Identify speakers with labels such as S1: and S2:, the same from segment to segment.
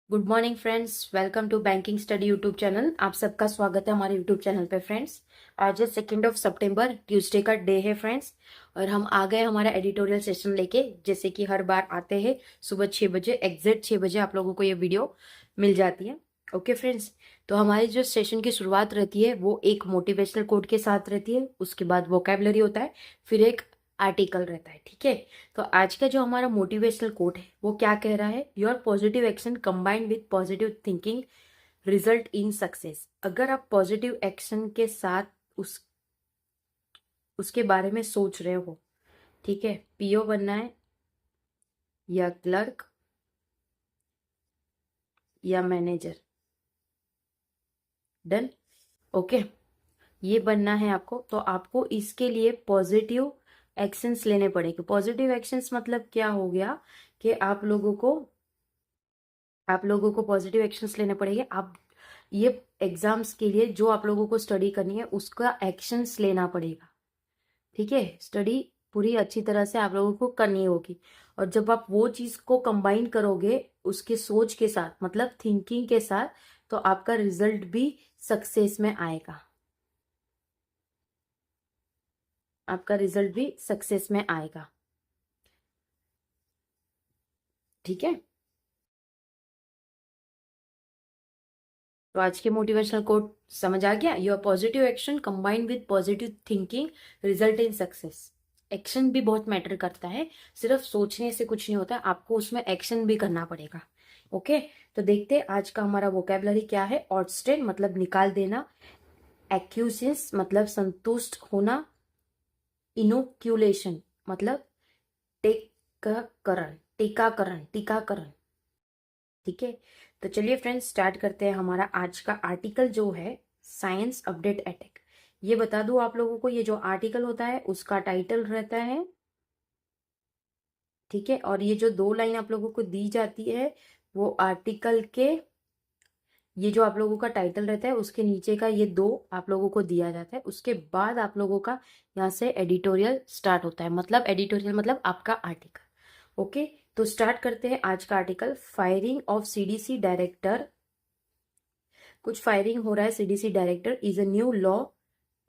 S1: Good morning friends, welcome to banking study YouTube channel. आप सबका स्वागत है हमारे यूट्यूब चैनल पे फ्रेंड्स। आज 2 सितंबर ट्यूसडे का डे है फ्रेंड्स, और हम आ गए हमारा एडिटोरियल सेशन लेके। जैसे कि हर बार आते हैं सुबह 6 बजे, एग्जैक्ट 6 बजे आप लोगों को ये वीडियो मिल जाती है। ओके फ्रेंड्स, तो हमारी जो सेशन की शुरुआत रहती है वो एक मोटिवेशनल कोट के साथ रहती है। उसके बाद वोकैबुलरी होता है, फिर एक आर्टिकल रहता है। ठीक है, तो आज का जो हमारा मोटिवेशनल कोट है वो क्या कह रहा है? Your positive action combined with positive thinking result in success. अगर आप पॉजिटिव एक्शन के साथ उसके बारे में सोच रहे हो, ठीक है, पीओ बनना है या क्लर्क या मैनेजर, डन। ओके, ये बनना है आपको, तो आपको इसके लिए पॉजिटिव एक्शंस लेने पड़ेंगे। पॉजिटिव एक्शंस मतलब क्या हो गया कि आप लोगों को पॉजिटिव एक्शंस लेने पड़ेंगे। आप ये एग्जाम्स के लिए जो आप लोगों को स्टडी करनी है उसका एक्शंस लेना पड़ेगा। ठीक है, स्टडी पूरी अच्छी तरह से आप लोगों को करनी होगी, और जब आप वो चीज को कंबाइन करोगे उसके सोच के साथ, मतलब थिंकिंग के साथ, तो आपका रिजल्ट भी सक्सेस में आएगा। आपका रिजल्ट भी सक्सेस में आएगा। ठीक है, तो आज के मोटिवेशनल कोट समझ आ गया? Your positive action combined with positive thinking result in success. Action भी बहुत मैटर करता है, सिर्फ सोचने से कुछ नहीं होता, आपको उसमें एक्शन भी करना पड़ेगा। ओके, तो देखते हैं आज का हमारा वोकैबुलरी क्या है। ऑटस्टेन मतलब निकाल देना, एक्यूजेंस मतलब संतुष्ट होना, इनोक्यूलेशन मतलब टीकाकरण। ठीक है, तो चलिए फ्रेंड्स स्टार्ट करते हैं। हमारा आज का आर्टिकल जो है साइंस अपडेट अटैक। ये बता दूं आप लोगों को, ये जो आर्टिकल होता है उसका टाइटल रहता है, ठीक है, और ये जो 2 लाइन आप लोगों को दी जाती है वो आर्टिकल के, ये जो आप लोगों का टाइटल रहता है उसके नीचे का ये 2 आप लोगों को दिया जाता है। उसके बाद आप लोगों का यहाँ से एडिटोरियल स्टार्ट होता है, मतलब एडिटोरियल मतलब आपका आर्टिकल। ओके, तो स्टार्ट करते हैं आज का article. Firing of CDC director, कुछ फायरिंग हो रहा है CDC director, is a new law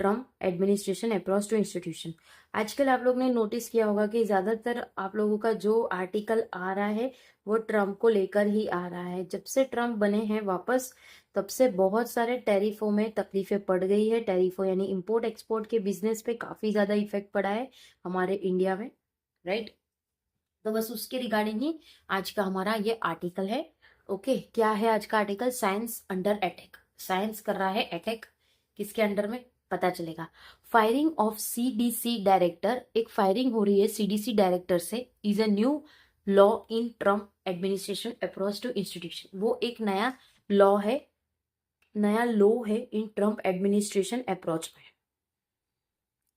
S1: Trump administration approach to institution. आजकल आप लोग ने नोटिस किया होगा कि ज्यादातर आप लोगों का जो आर्टिकल आ रहा है वो ट्रम्प को लेकर ही आ रहा है। जब से ट्रम्प बने हैं वापस, तब से बहुत सारे टैरिफों में तकलीफें पड़ गई है। टैरिफों यानी इंपोर्ट एक्सपोर्ट के बिजनेस पे काफी ज्यादा इफेक्ट पड़ा है हमारे इंडिया में, राइट। तो बस उसके रिगार्डिंग ही आज का हमारा ये आर्टिकल है। ओके, क्या है आज का article? Science under attack. Science कर रहा है अटैक, किसके अंडर में पता चलेगा। फायरिंग ऑफ सीडीसी डायरेक्टर, एक फायरिंग हो रही है सीडीसी डायरेक्टर से, is a new law in Trump administration approach to institution. वो एक नया लॉ है, नया लॉ है इन ट्रम्प एडमिनिस्ट्रेशन अप्रोच में।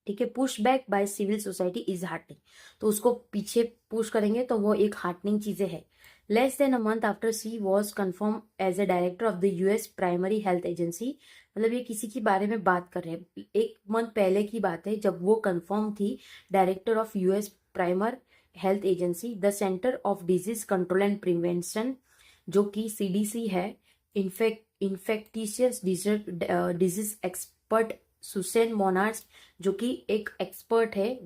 S1: ठीक है, push back by civil society is heartening, तो उसको पीछे पुश करेंगे तो वो एक हार्टनिंग चीजें है। Less than a month after she was confirmed as a director of the US primary health agency, मतलब ये किसी के बारे में बात कर रहे हैं, 1 मंथ पहले की बात है जब वो कन्फर्म थी director of US primer health agency, the centre of disease control and prevention, जो कि सीडीसी है। इन्फेक्टिशियस डिजीज एक्सपर्ट सुसेन मोनार्स, जो कि एक एक्सपर्ट है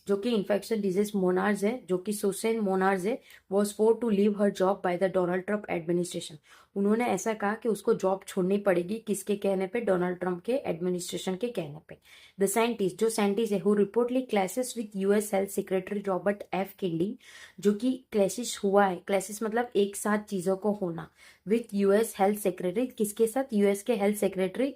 S1: जो कि इन्फेक्शन डिजीज मोनार्स है, जो कि सुसेन मोनार्स है, was force to leave her job by the Donald Trump administration. उन्होंने ऐसा कहा कि उसको जॉब छोड़नी पड़ेगी, किसके कहने पे? डोनाल्ड ट्रम्प के एडमिनिस्ट्रेशन के कहने पे। द साइंटिस्ट, जो साइंटिस्ट है, who reportedly clashes with US health secretary Robert F Kennedy, जो कि क्लैशिश हुआ है, क्लैशिश मतलब एक साथ चीजों को होना, विथ यूएस हेल्थ सेक्रेटरी, किसके साथ? यूएस के health secretary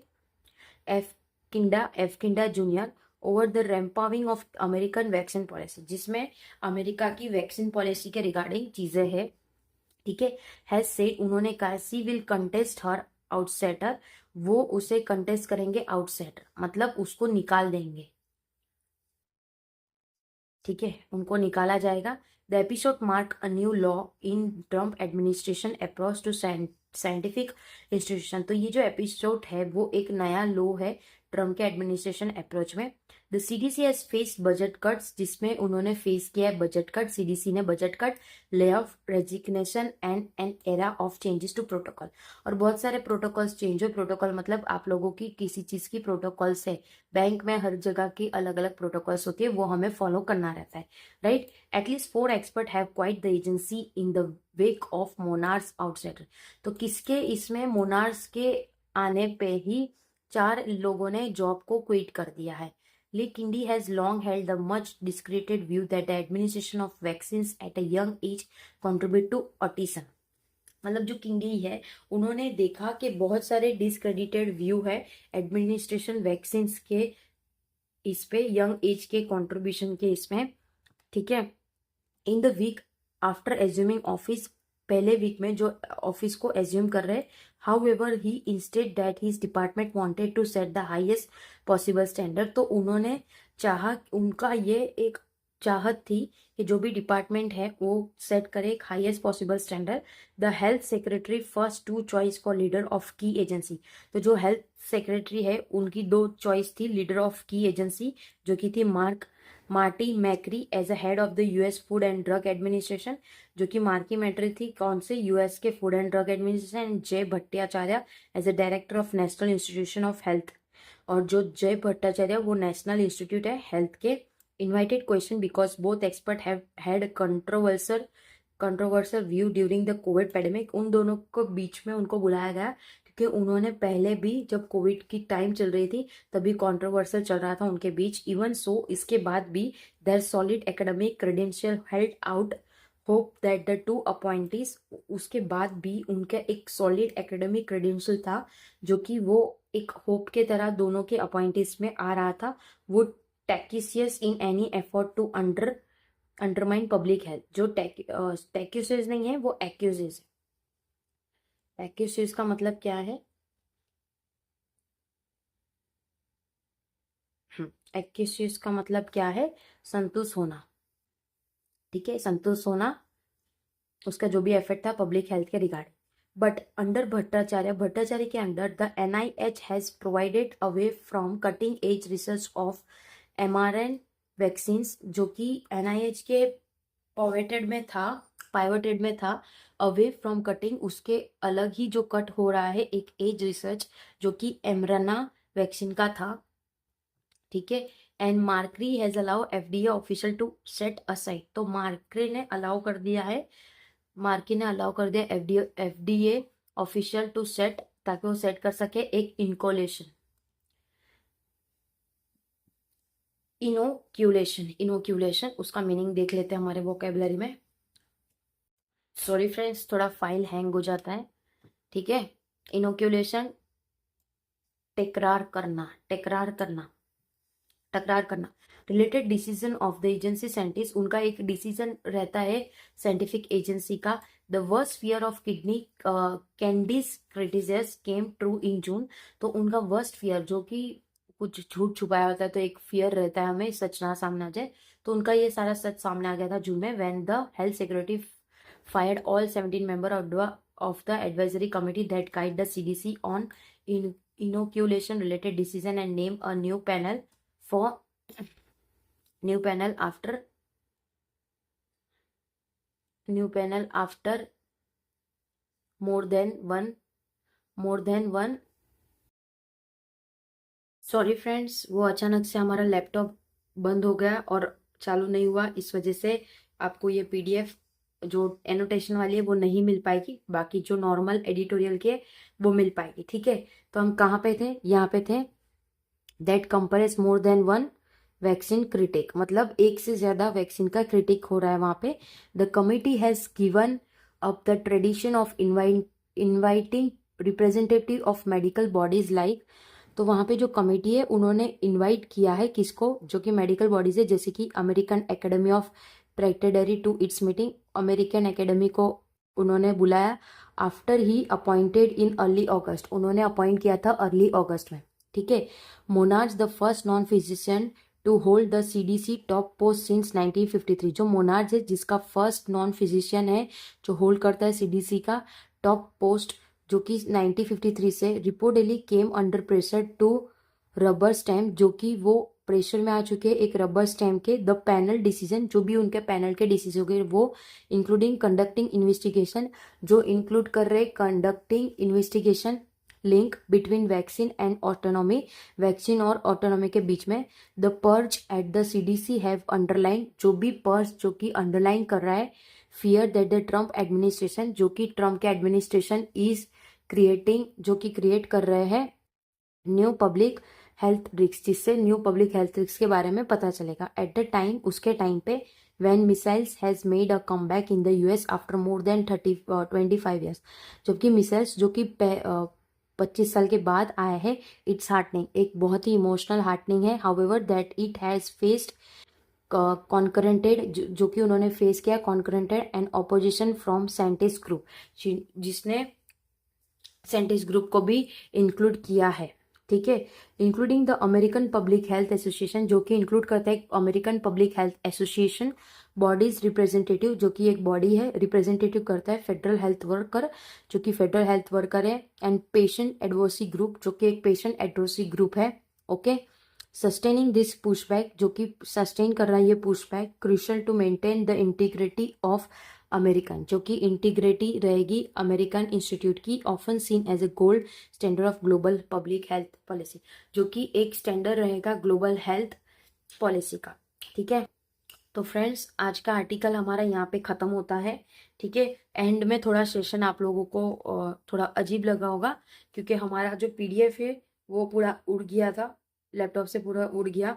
S1: F Kennedy junior, over the revamping of American vaccine policy, जिसमें अमेरिका की वैक्सीन पॉलिसी के रिगार्डिंग चीजें है। ठीक है, हैज सेड, उन्होंने कहा, she will contest her outsider, वो उसे कंटेस्ट करेंगे आउटसाइडर, मतलब उसको निकाल देंगे। ठीक है, उनको निकाला जाएगा। The episode mark a new law in Trump administration approach to scientific institution, तो ये जो एपिसोड है वो एक नया लॉ है ट्रम्प के एडमिनिस्ट्रेशन अप्रोच में। The CDC has faced budget cuts, जिसमें उन्होंने फेस किया है बजट कट, सीडीसी ने budget cut, lay off, resignation and an era of changes to protocol. और बहुत सारे प्रोटोकॉल्स चेंज हो। प्रोटोकॉल मतलब आप लोगों की किसी चीज की प्रोटोकॉल्स है, बैंक में हर जगह की अलग अलग प्रोटोकॉल्स होती है, वो हमें फॉलो करना रहता है, right. At least 4 expert have quit the agency in the wake of Monarez's outsider. तो किसके इसमें मोनार्स के आने पे ही 4 लोगों ने जॉब को क्विट कर दिया है। Lee Kindi has long held the much discredited view that the administration of vaccines at a young age contribute to autism। मतलब जो किंडी है उन्होंने देखा कि बहुत सारे डिस्क्रेडिटेड व्यू है एडमिनिस्ट्रेशन वैक्सीन के इस पे यंग एज के कंट्रीब्यूशन के इसमें, ठीक है। In the week after assuming office, पहले वीक में जो ऑफिस को एज्यूम कर रहे, however he instead that his department wanted to set the highest possible standard. तो उन्होंने चाहा, उनका ये एक चाहत थी कि जो भी डिपार्टमेंट है वो सेट करे एक highest possible standard. The health secretary first 2 choice for leader of की एजेंसी। तो जो हेल्थ सेक्रेटरी है उनकी 2 चॉइस थी लीडर ऑफ की एजेंसी, जो की थी Marty Makary as a head of the US food and drug administration, जो कि मार्की मैक्री थी कौन से यूएस के food and drug administration, and Jay Bhattacharya as a director of national institution of health. और जो जय भट्टाचार्य वो नेशनल इंस्टीट्यूट है हेल्थ के। Invited question because both expert have had controversial view during the COVID pandemic. उन दोनों को बीच में उनको बुलाया गया क्योंकि उन्होंने पहले भी जब कोविड की टाइम चल रही थी तभी कंट्रोवर्सल चल रहा था उनके बीच। इवन सो इसके बाद भी there solid academic credential held out hope that the 2 appointees, उसके बाद भी उनका एक सॉलिड एकेडमिक क्रेडेंशियल था जो कि वो एक होप के तरह दोनों के अपॉइंटीज में आ रहा था। वो tenacious in any effort to undermine public health. जो टेक्यूसियस नहीं है वो एक्यूजेस है। एक्यूजेस का मतलब क्या है? एक्यूजेस का मतलब क्या है? संतुष्ट होना, ठीक है, संतुष्ट होना उसका जो भी इफेक्ट था पब्लिक हेल्थ के रिगार्डिंग। बट अंडर भट्टाचार्य के under the NIH has provided away from cutting edge research of mRNA vaccines, जो कि NIH के पाइवटेड में था अवे फ्रॉम कटिंग, उसके अलग ही जो कट हो रहा है एक एज रिसर्च जो कि एमराना वैक्सीन का था, ठीक है। And Makary has allow FDA official to set aside. तो मार्करी ने अलाउ कर दिया FDA ऑफिशियल टू सेट, ताकि वो सेट कर सके एक इनोक्यूलेशन। उसका मीनिंग देख लेते हैं हमारे वोकेबलरी में। सॉरी फ्रेंड्स, थोड़ा फाइल हैंग हो जाता है, ठीक है। इनोक्यूलेशन, टकरार करना। Related decision of the agency scientist, उनका एक डिसीजन रहता है साइंटिफिक एजेंसी का। द वर्स्ट फियर ऑफ किडनी candies critics came true in June. तो उनका वर्स्ट फियर, जो कि कुछ झूठ छुपाया होता है तो एक फियर रहता है हमें सच ना सामने आ जाए, तो उनका ये सारा सच सामने आ गया था जून में, when the health secretary fired all 17 members of the advisory committee that guide the CDC on inoculation related decision and name a new panel after more than one। Sorry friends, वो अचानक से हमारा लैपटॉप बंद हो गया और चालू नहीं हुआ, इस वजह से आपको ये PDF जो एनोटेशन वाली है वो नहीं मिल पाएगी, बाकी जो नॉर्मल एडिटोरियल के वो मिल पाएगी, ठीक है। तो हम कहाँ पे थे? यहाँ पे थे that compares more than one vaccine critic, मतलब एक से ज्यादा वैक्सीन का क्रिटिक हो रहा है वहां पे। The committee has given up the tradition of inviting representative of medical bodies like. तो वहां पे जो कमेटी है उन्होंने इनवाइट किया है किसको? जो कि मेडिकल बॉडीज है, जैसे कि अमेरिकन एकेडमी ऑफ प्रेक्टेडरी to its meeting. American academy को उन्होंने बुलाया after he appointed in early August, उन्होंने अपॉइंट किया था अर्ली अगस्त में, ठीक है। Monarez the first non physician to hold the CDC top post since 1953। जो मोनार्च है जिसका फर्स्ट नॉन फिजिशियन है जो होल्ड करता है CDC का टॉप पोस्ट, जो कि 1953 से, reportedly came under pressure to rubber stamp, जो कि वो प्रेशर में आ चुके हैं एक रबर स्टैम्प के द पैनल डिसीजन, जो भी उनके पैनल के डिसीजन हो गए वो, इंक्लूडिंग कंडक्टिंग इन्वेस्टिगेशन, जो इंक्लूड कर रहे conducting investigation link between vaccine and autonomy, vaccine और ऑटोनॉमी के बीच में। The purge at the CDC have underline, जो भी पर्ज जो कि अंडरलाइन कर रहा है fear that the Trump administration, जो कि ट्रम्प के एडमिनिस्ट्रेशन इज क्रिएटिंग, जो कि क्रिएट कर रहे हैं न्यू पब्लिक हेल्थ रिस्क, जिससे न्यू पब्लिक हेल्थ रिस्क के बारे में पता चलेगा। एट द टाइम, उसके टाइम पे, when missiles has made a comeback in the US after more than 25 years, जबकि मिसाइल्स जो कि 25 साल के बाद आया है, इट्स हार्टनिंग, एक बहुत ही इमोशनल हार्टनिंग है। However that it has faced concerted, जो कि उन्होंने फेस किया concerted and opposition from scientist group, जिसने साइंटिस्ट ग्रुप को भी इंक्लूड किया है, ठीक है। Including the American public health association, जो कि इंक्लूड करता है American public health association, bodies representative, जो कि एक बॉडी है, रिप्रेजेंटेटिव करता है फेडरल हेल्थ वर्कर, जो कि फेडरल हेल्थ वर्कर है, एंड पेशेंट एडवोकेसी ग्रुप, जो कि एक पेशेंट एडवोकेसी ग्रुप है, ओके। सस्टेनिंग दिस पुशबैक, जो कि सस्टेन कर रहा है ये pushback, crucial to maintain the integrity of American, जो कि इंटीग्रिटी रहेगी अमेरिकन इंस्टीट्यूट की, often seen as a gold standard of global public health policy, जो कि एक स्टैंडर्ड रहेगा ग्लोबल हेल्थ पॉलिसी का, ठीक है। तो फ्रेंड्स, आज का आर्टिकल हमारा यहाँ पे ख़त्म होता है, ठीक है। एंड में थोड़ा सेशन आप लोगों को थोड़ा अजीब लगा होगा, क्योंकि हमारा जो पीडीएफ है वो पूरा उड़ गया था, लैपटॉप से पूरा उड़ गया,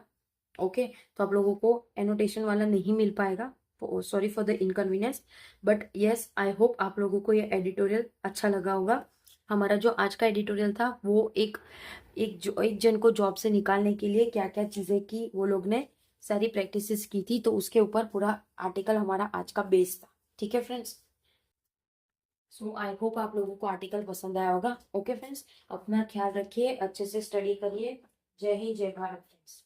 S1: ओके। तो आप लोगों को एनोटेशन वाला नहीं मिल पाएगा, sorry for the inconvenience, but yes, I hope आप लोगों को ये एडिटोरियल अच्छा लगा होगा। हमारा जो आज का एडिटोरियल था वो एक जन को जॉब से निकालने के लिए क्या क्या चीज़ें की वो लोग ने सारी प्रैक्टिसेस की थी, तो उसके ऊपर पूरा आर्टिकल हमारा आज का बेस था, ठीक है फ्रेंड्स। सो आई होप आप लोगों को आर्टिकल पसंद आया होगा, ओके फ्रेंड्स। अपना ख्याल रखिए, अच्छे से स्टडी करिए। जय हिंद, जय भारत फ्रेंड्स।